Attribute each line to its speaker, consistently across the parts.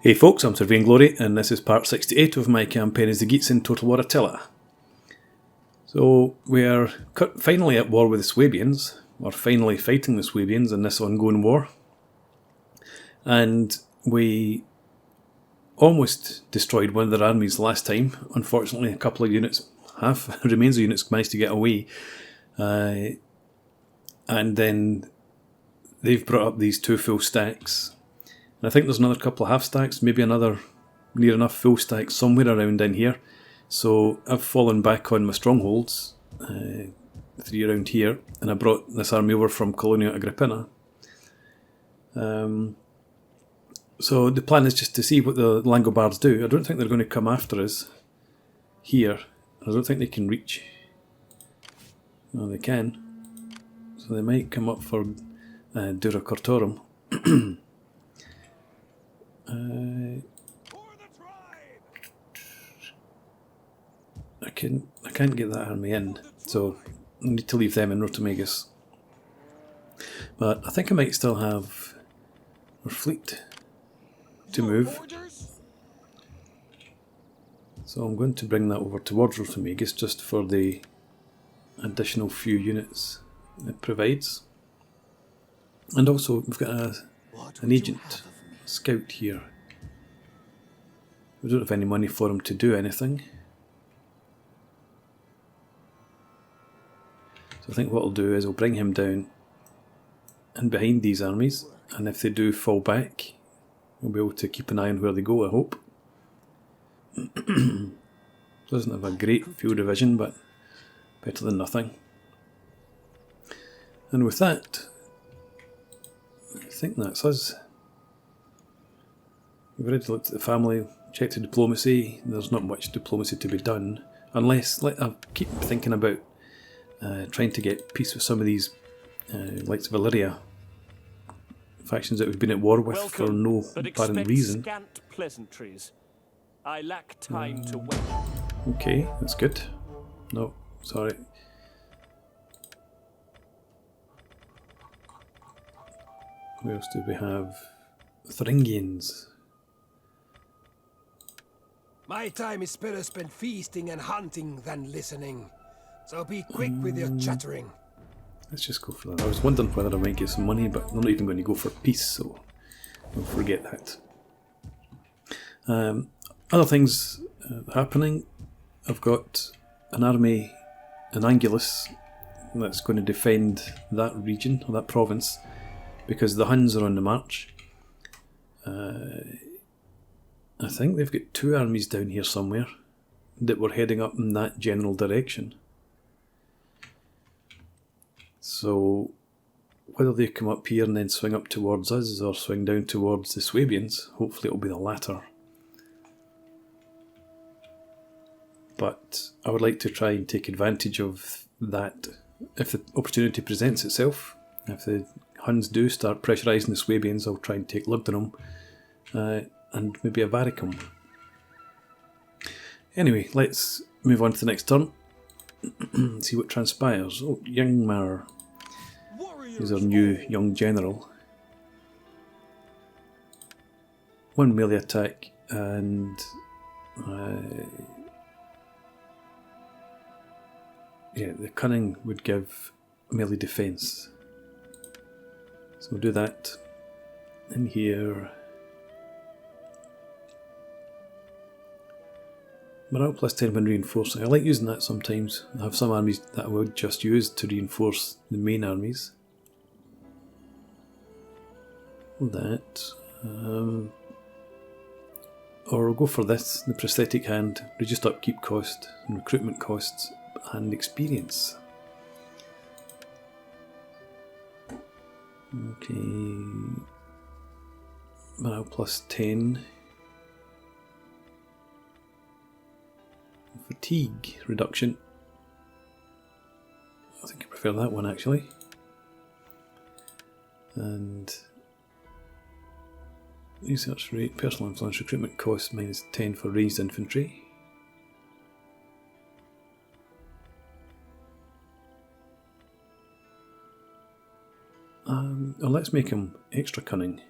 Speaker 1: Hey folks, I'm Sir Vainglory, and this is part 68 of my campaign as the Geats in Total War Attila. So we are finally at war with the Suebians, or finally fighting the Suebians in this ongoing war. And we almost destroyed one of their armies last time. Unfortunately, a couple of units, half remains of units, managed to get away. And then they've brought up these two full stacks. And I think there's another couple of half stacks, maybe another near enough full stack somewhere around in here. So I've fallen back on my strongholds, 3 around here, and I brought this army over from Colonia Agrippina. So the plan is just to see what the Langobards do. I don't think they're going to come after us here. I don't think they can reach. No, they can. So they might come up for Dura Cortorum. I can't get that army in, so I need to leave them in Rotomagus. But I think I might still have our fleet to move. So I'm going to bring that over towards Rotomagus just for the additional few units it provides. And also we've got an agent, a scout here. We don't have any money for him to do anything. So I think what I'll do is I'll bring him down and behind these armies, and if they do fall back, we'll be able to keep an eye on where they go, I hope. Doesn't have a great field of vision, but better than nothing. And with that, I think that's us. We've already looked at the family, checked the diplomacy. There's not much diplomacy to be done, unless I keep thinking about trying to get peace with some of these like Valyria factions that we've been at war with for no apparent reason.
Speaker 2: I lack time to wait.
Speaker 1: Okay, that's good. No, sorry. Who else do we have? Thuringians.
Speaker 3: My time is better spent feasting and hunting than listening. So be quick with your chattering.
Speaker 1: Let's just go for that. I was wondering whether I might get some money, but I'm not even going to go for peace, so we'll forget that. Other things happening. I've got an army in Angulus that's going to defend that region, or that province, because the Huns are on the march. I think they've got 2 armies down here somewhere that were heading up in that general direction. So whether they come up here and then swing up towards us or swing down towards the Suebians, hopefully it'll be the latter. But I would like to try and take advantage of that if the opportunity presents itself. If the Huns do start pressurising the Suebians, I'll try and take Lugdunum and maybe a Varicum. Anyway, let's move on to the next turn. See what transpires. Oh, Youngmar. He's our new young general. 1 melee attack and yeah, the cunning would give melee defense. So we'll do that in here. Morale plus 10 when reinforcing. I like using that sometimes. I have some armies that I would just use to reinforce the main armies. That. Or we'll go for this, the prosthetic hand, reduced upkeep cost and recruitment costs and experience. Okay. Morale plus 10. Fatigue reduction. I think I prefer that one actually. And research rate, personal influence, recruitment cost minus 10 for ranged infantry. Let's make him extra cunning.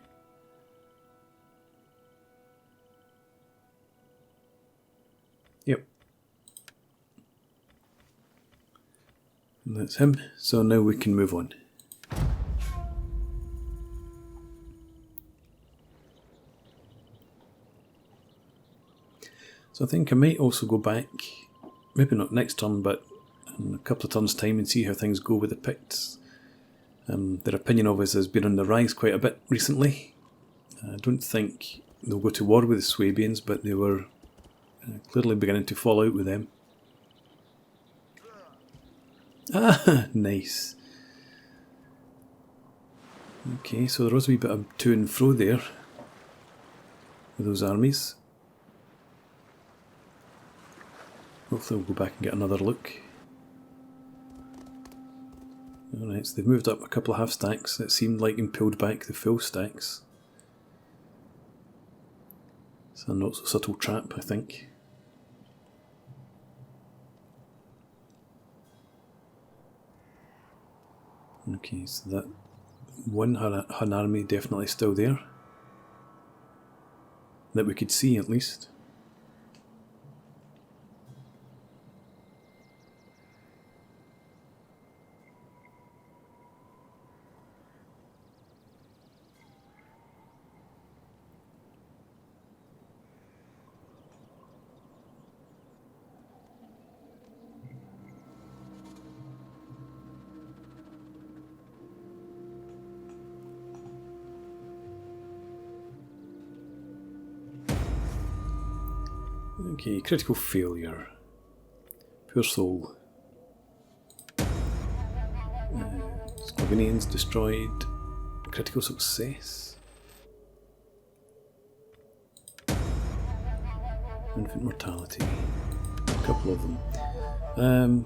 Speaker 1: And that's him. So now we can move on. So I think I might also go back, maybe not next turn, but in a couple of turns' time, and see how things go with the Picts. Their opinion of us has been on the rise quite a bit recently. I don't think they'll go to war with the Suebians, but they were clearly beginning to fall out with them. Ah, nice. Okay, so there was a wee bit of to and fro there with those armies. Hopefully we'll go back and get another look. Alright, so they've moved up a couple of half stacks. It seemed like and pulled back the full stacks. It's a not so subtle trap, I think. Okay, so that one Hun army definitely still there. That we could see at least. Okay, critical failure. Poor soul. Slovenians destroyed. Critical success. Infant mortality. A couple of them.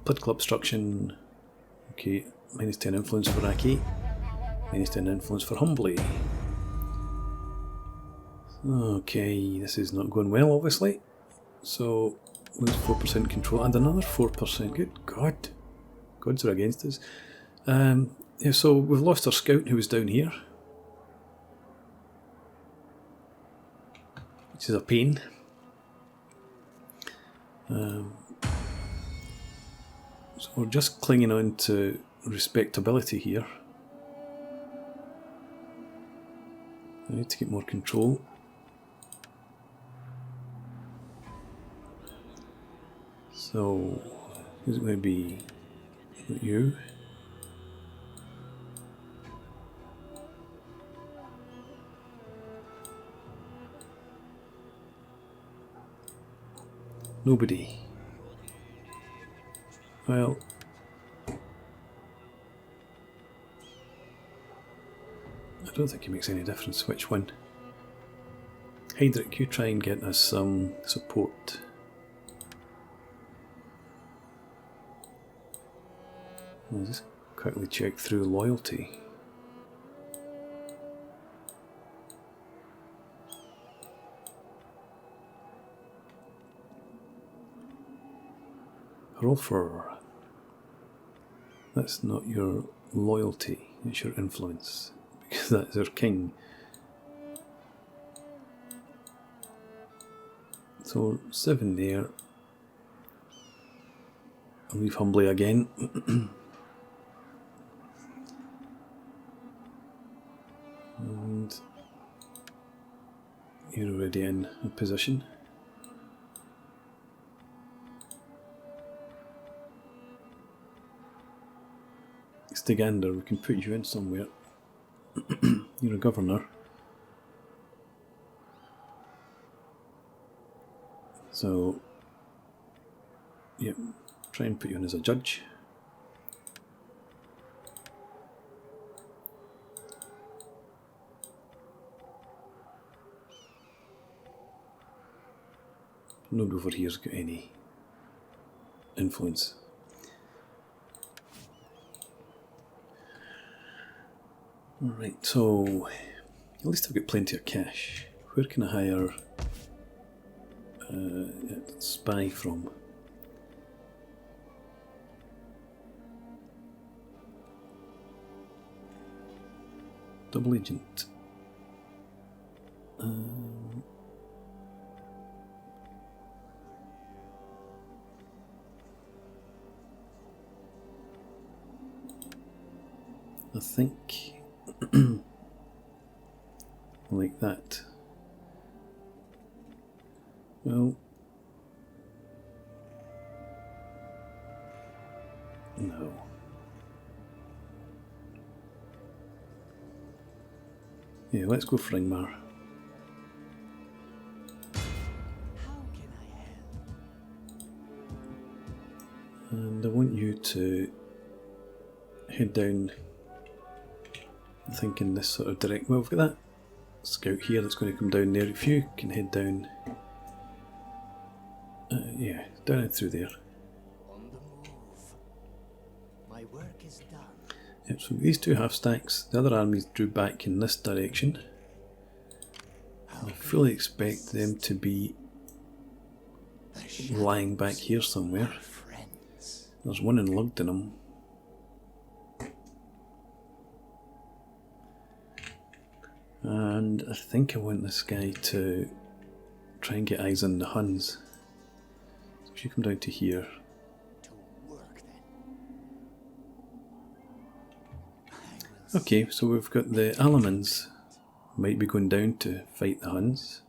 Speaker 1: Political obstruction. Okay, -10 influence for Aki. -10 influence for Humbly. Okay, this is not going well, obviously. So, lose 4% control and another 4%. Good God. Gods are against us. Yeah, so we've lost our scout who was down here, which is a pain. So we're just clinging on to respectability here. I need to get more control. So, who's it going to be? You? Nobody. Well, I don't think it makes any difference which one. Heydrich, you try and get us some support. I'll just quickly check through loyalty. Rolfer. That's not your loyalty, it's your influence, because that's our king. So 7 there. I'll leave Humbly again. And you're already in a position. Stigander, we can put you in somewhere. You're a governor. So, yeah, try and put you in as a judge. Nobody over here's got any influence. Alright, so at least I've got plenty of cash. Where can I hire a spy from? Double agent. I think like that. Well, no. Yeah, let's go for Ingmar. And I want you to head down, I think in this sort of direct. Well, we've got that scout here that's going to come down there. If you can head down, yeah, down and through there.
Speaker 2: On the move. My work is done.
Speaker 1: Yep, so these two half stacks, the other armies drew back in this direction. I fully expect them to be lying back here somewhere. There's one in Lugdenham. And I think I want this guy to try and get eyes on the Huns. So if you come down to here. Okay, so we've got the Alamans might be going down to fight the Huns.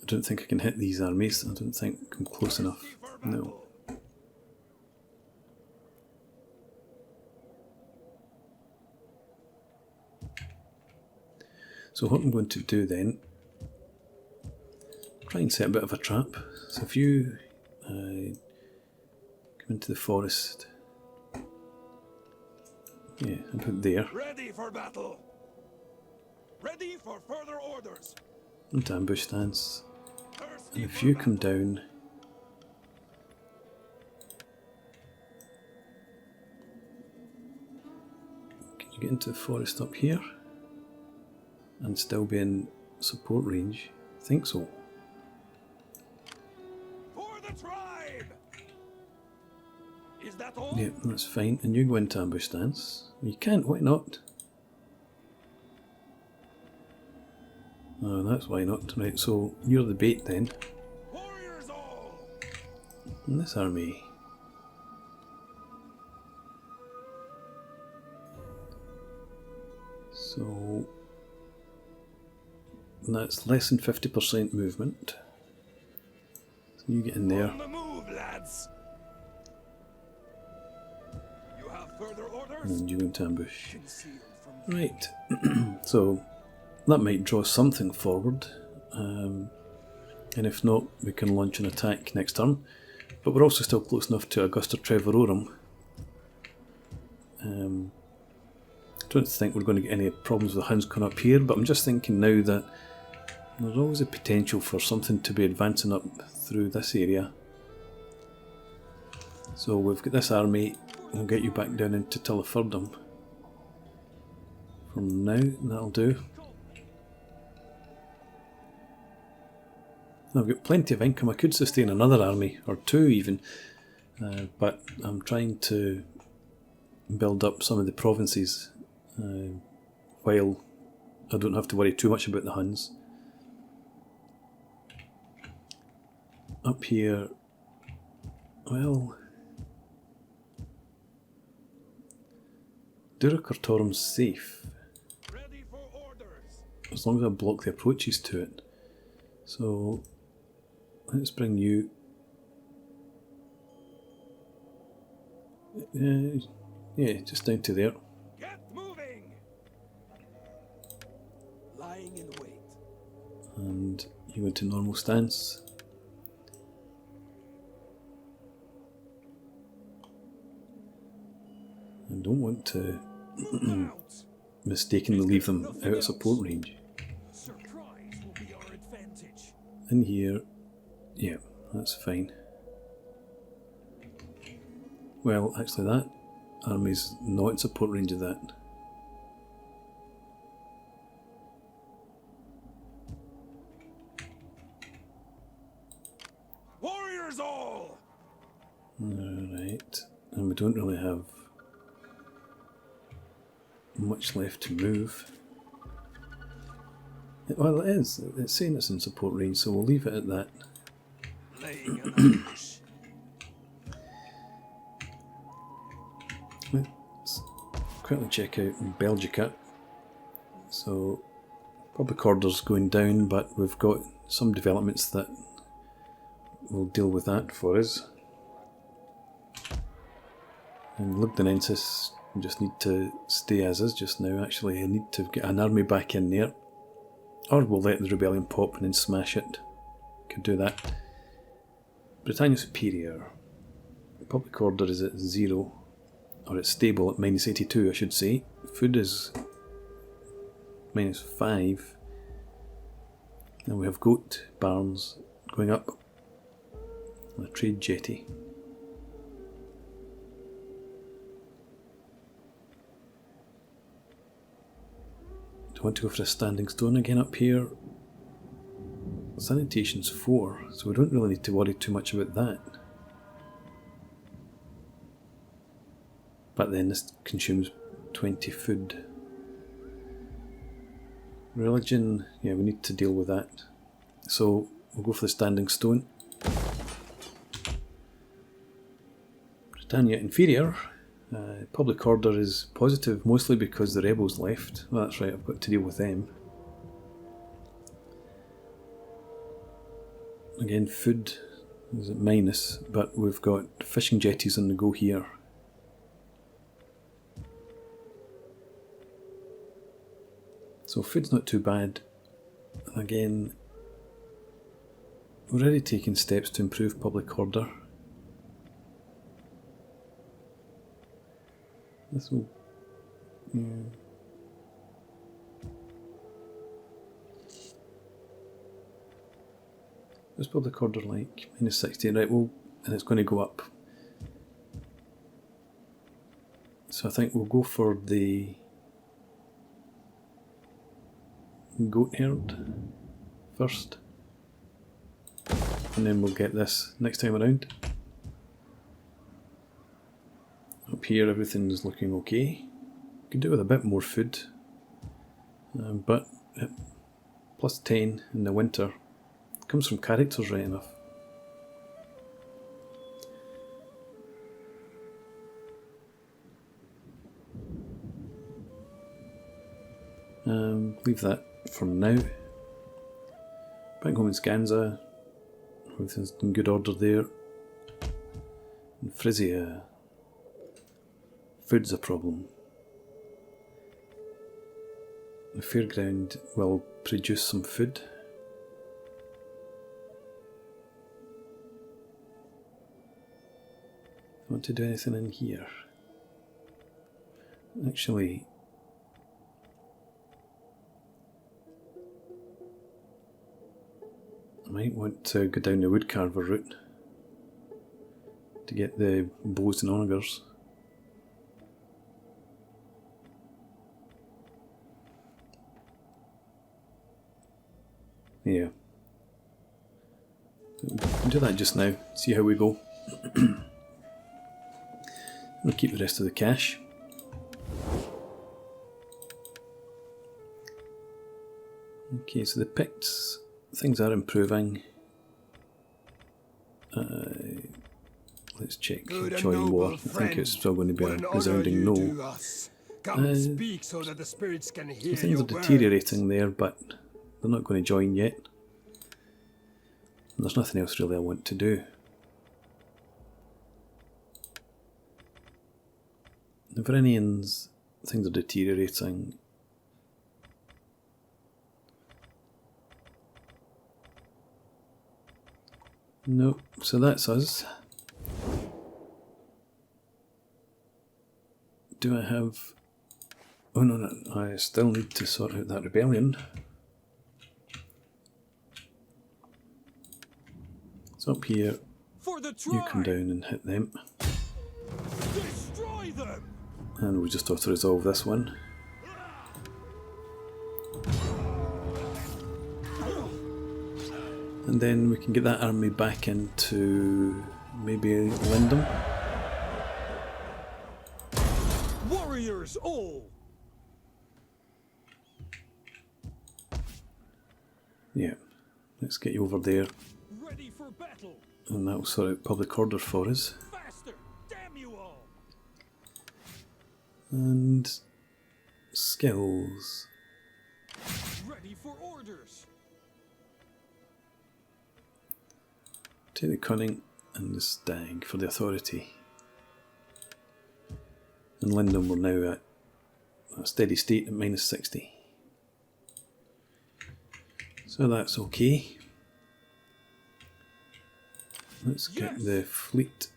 Speaker 1: I don't think I can hit these armies. I don't think I'm close enough. No. So what I'm going to do then, try and set a bit of a trap. So if you come into the forest, yeah, about there.
Speaker 3: Ready for battle. Ready for further orders.
Speaker 1: Into ambush stance. And if you come down, can you get into the forest up here and still be in support range? I think so.
Speaker 3: For the tribe. Is that all?
Speaker 1: Yeah, that's fine. And you go into ambush stance. You can't, why not? Oh, that's why not. Right, so you're the bait then.
Speaker 3: Warriors all.
Speaker 1: And this army. So that's less than 50% movement. So you get in there.
Speaker 3: On the move, lads. You have further orders?
Speaker 1: And you go into ambush.
Speaker 3: Concealed from
Speaker 1: Right. So that might draw something forward. And if not, we can launch an attack next turn. But we're also still close enough to Augusta Trevororum. I don't think we're going to get any problems with the Huns coming up here, but I'm just thinking now that there's always a potential for something to be advancing up through this area. So we've got this army, we'll get you back down into Tilliferdum. From now, that'll do. I've got plenty of income, I could sustain another army, or two even, but I'm trying to build up some of the provinces while I don't have to worry too much about the Huns. Up here, well, Duracortorum's safe,
Speaker 3: ready for orders.
Speaker 1: as long as I block the approaches to it. So let's bring you. Yeah, just down to there.
Speaker 3: Get moving. Lying in wait.
Speaker 1: And you go into normal stance. I don't want to mistakenly leave them out of support range.
Speaker 3: Surprise will be our advantage.
Speaker 1: In here, yeah, that's fine. Well, actually that army's not in support range of that.
Speaker 3: Warriors all!
Speaker 1: Alright, and we don't really have much left to move. Well, it is. It's saying it's in support range, so we'll leave it at that.
Speaker 3: playing an ambush.
Speaker 1: Let's quickly check out Belgica. So public order's going down, but we've got some developments that will deal with that for us. And Lugdunensis just need to stay as is just now. Actually, I need to get an army back in there, or we'll let the rebellion pop and then smash it. Could do that. Britannia Superior. Public order is at 0, or it's stable at -82, I should say. Food is -5. And we have goat barns going up. And a trade jetty. Do I want to go for a standing stone again up here? Sanitation's 4, so we don't really need to worry too much about that. But then this consumes 20 food. Religion, yeah, we need to deal with that. So we'll go for the standing stone. Britannia Inferior. Public order is positive, mostly because the rebels left. Well, that's right, I've got to deal with them. Again, food is at minus, but we've got fishing jetties on the go here. So food's not too bad. And again, we're already taking steps to improve public order. This will... yeah. What's public order like? -60, right, well, and it's going to go up. So I think we'll go for the goat herd first. And then we'll get this next time around. Up here everything's looking okay. Could do with a bit more food. But +10 in the winter. Comes from characters, right enough. Leave that for now. Back home in Scanza, everything's in good order there. And Frisia, food's a problem. The fairground will produce some food. Want to do anything in here? Actually, I might want to go down the woodcarver route to get the bows and augers. Yeah. We'll do that just now, see how we go. We'll keep the rest of the cash. Okay, so the Picts, things are improving. Let's check join war. I think it's still going to be a resounding no.
Speaker 3: Speak so that the spirits can hear
Speaker 1: Things
Speaker 3: your
Speaker 1: are deteriorating there, but they're not going to join yet. And there's nothing else really I want to do. The Varinians, things are deteriorating. Nope, so that's us. Do I have... oh no, I still need to sort out that rebellion. So up here, you come down and hit them.
Speaker 3: Destroy them!
Speaker 1: And we'll just auto-resolve this one. And then we can get that army back into maybe Lindum.
Speaker 3: Warriors all!
Speaker 1: Yeah, let's get you over there.
Speaker 3: Ready for battle!
Speaker 1: And that will sort out public order for us.
Speaker 3: Faster! Damn you all!
Speaker 1: And skills.
Speaker 3: Ready for orders!
Speaker 1: Take the cunning and the stag for the authority. And Lindon we're now at a steady state at minus 60. So that's okay. Let's get the fleet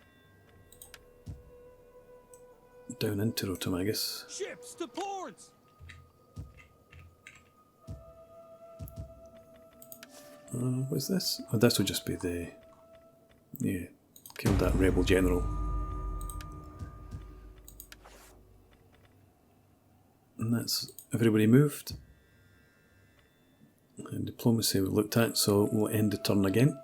Speaker 1: down into Rotomagus.
Speaker 3: Ships to ports!
Speaker 1: What's this? Oh, this will just be the... Yeah, killed that rebel general. And that's everybody moved. And diplomacy we looked at, so we'll end the turn again.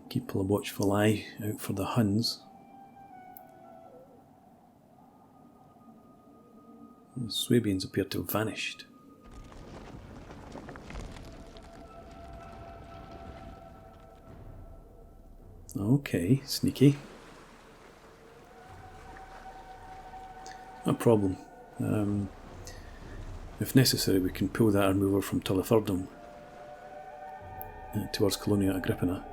Speaker 1: Keep a watchful eye out for the Huns. The Suebians appear to have vanished. Okay, sneaky. No problem. If necessary, we can pull that army over from Tullifurdum towards Colonia Agrippina.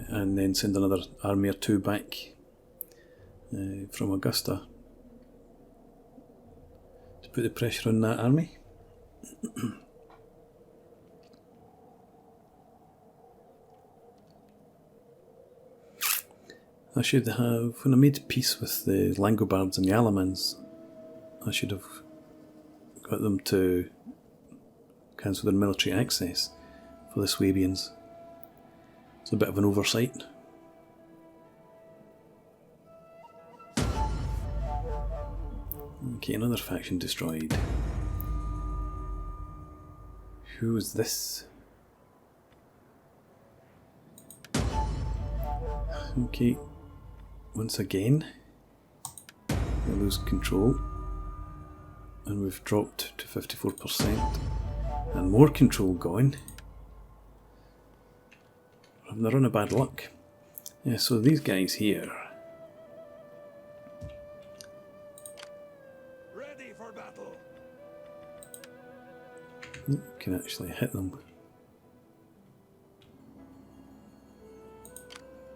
Speaker 1: And then send another army or two back from Augusta to put the pressure on that army. I should have, when I made peace with the Langobards and the Alamans, I should have got them to cancel their military access for the Suebians. It's a bit of an oversight. Okay, another faction destroyed. Who is this? Okay, once again we lose control and we've dropped to 54% and more control going. We're having a run of bad luck. Yeah, so these guys here,
Speaker 3: Ready for battle!
Speaker 1: you can actually hit them.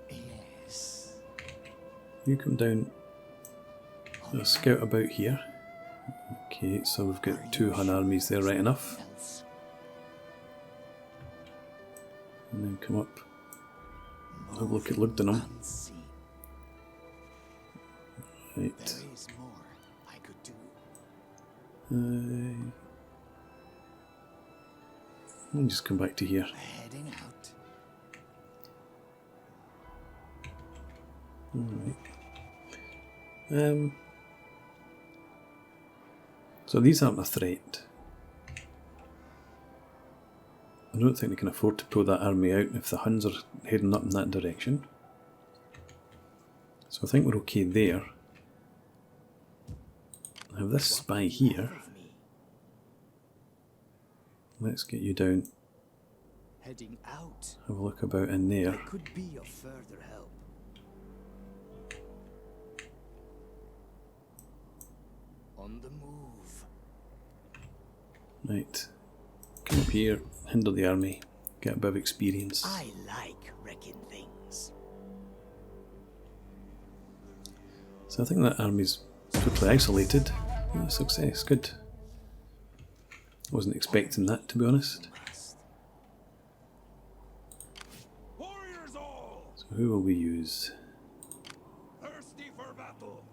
Speaker 2: Yes.
Speaker 1: You come down, scout about here. Okay, so we've got two Hun armies there, right enough. And then come up, have a look at Lugdunum. Right.
Speaker 2: There is more I could do.
Speaker 1: I'll just come back to here.
Speaker 2: Heading out.
Speaker 1: Alright. So these aren't a threat. I don't think they can afford to pull that army out if the Huns are heading up in that direction. So I think we're okay there. I have this spy here. Let's get you down.
Speaker 2: Heading out.
Speaker 1: Have a look about in there.
Speaker 2: I could be of further help. On the move.
Speaker 1: Right. Come up here, hinder the army, get a bit of experience.
Speaker 2: I like wrecking things.
Speaker 1: So I think that army's totally isolated. Yeah, success, good. Wasn't expecting that, to be honest.
Speaker 3: Warriors all!
Speaker 1: So who will we use?
Speaker 3: Thirsty for battle!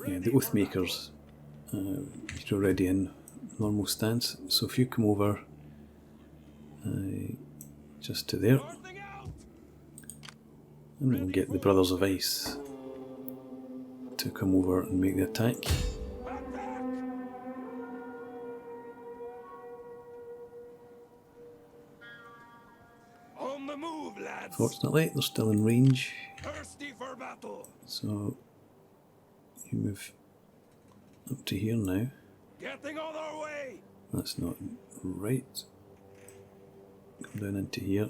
Speaker 1: Yeah, the Oathmakers. You're already in normal stance. So if you come over just to there, and we'll get the Brothers of Ice to come over and make the attack.
Speaker 3: On the move, lads!
Speaker 1: Fortunately, they're still in range,
Speaker 3: Thirsty for battle!
Speaker 1: so you move Up to here now.
Speaker 3: Getting on our way.
Speaker 1: That's not right. Come down into here.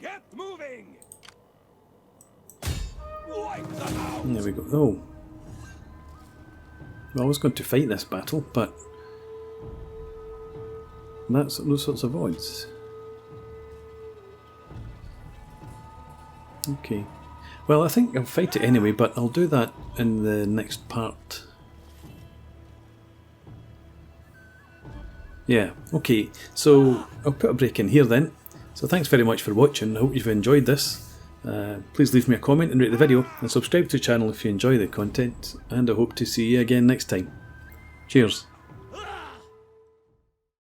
Speaker 3: Get moving. Wipe them out.
Speaker 1: And there we go. Oh. Well, I was going to fight this battle, but that's those sorts of odds. Okay. Well, I think I'll fight it anyway, but I'll do that in the next part. Yeah, okay. So I'll put a break in here then. So thanks very much for watching. I hope you've enjoyed this. Please leave me a comment and rate the video, and subscribe to the channel if you enjoy the content, and I hope to see you again next time. Cheers.